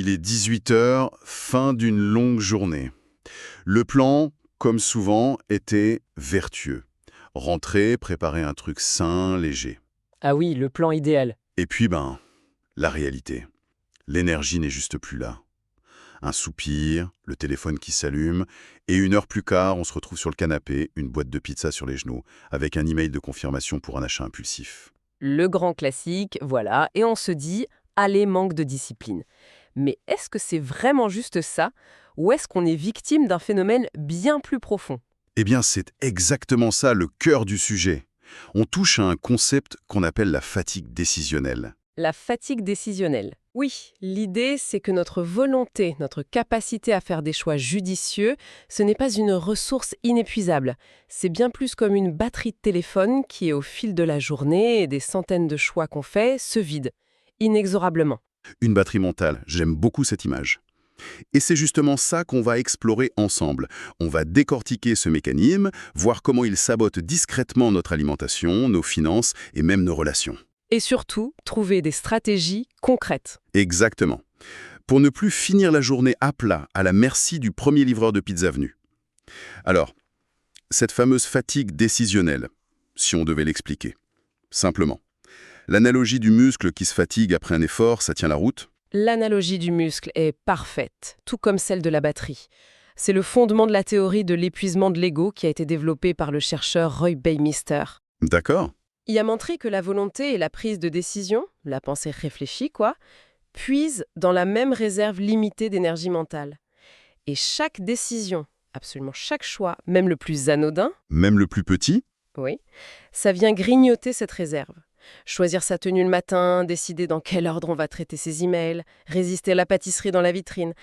Il est 18 heures, fin d'une longue journée. Le plan, comme souvent, était vertueux. Rentrer, préparer un truc sain, léger. Ah oui, le plan idéal. Et puis, la réalité. L'énergie n'est juste plus là. Un soupir, le téléphone qui s'allume, et 1 heure plus tard, on se retrouve sur le canapé, une boîte de pizza sur les genoux, avec un email de confirmation pour un achat impulsif. Le grand classique, voilà, et on se dit, allez, manque de discipline. Mais est-ce que c'est vraiment juste ça, ou est-ce qu'on est victime d'un phénomène bien plus profond? Eh bien, c'est exactement ça le cœur du sujet. On touche à un concept qu'on appelle la fatigue décisionnelle. La fatigue décisionnelle. Oui, l'idée, c'est que notre volonté, notre capacité à faire des choix judicieux, ce n'est pas une ressource inépuisable. C'est bien plus comme une batterie de téléphone qui, au fil de la journée et des centaines de choix qu'on fait, se vide, inexorablement. Une batterie mentale, j'aime beaucoup cette image. Et c'est justement ça qu'on va explorer ensemble. On va décortiquer ce mécanisme, voir comment il sabote discrètement notre alimentation, nos finances et même nos relations. Et surtout, trouver des stratégies concrètes. Exactement. Pour ne plus finir la journée à plat, à la merci du premier livreur de pizza venu. Alors, cette fameuse fatigue décisionnelle, si on devait l'expliquer. Simplement. L'analogie du muscle qui se fatigue après un effort, ça tient la route? L'analogie du muscle est parfaite, tout comme celle de la batterie. C'est le fondement de la théorie de l'épuisement de l'ego qui a été développée par le chercheur Roy Baumeister. D'accord. Il a montré que la volonté et la prise de décision, la pensée réfléchie puisent dans la même réserve limitée d'énergie mentale. Et chaque décision, absolument chaque choix, même le plus anodin, Même le plus petit? oui, ça vient grignoter cette réserve. Choisir sa tenue le matin, décider dans quel ordre on va traiter ses emails, résister à la pâtisserie dans la vitrine.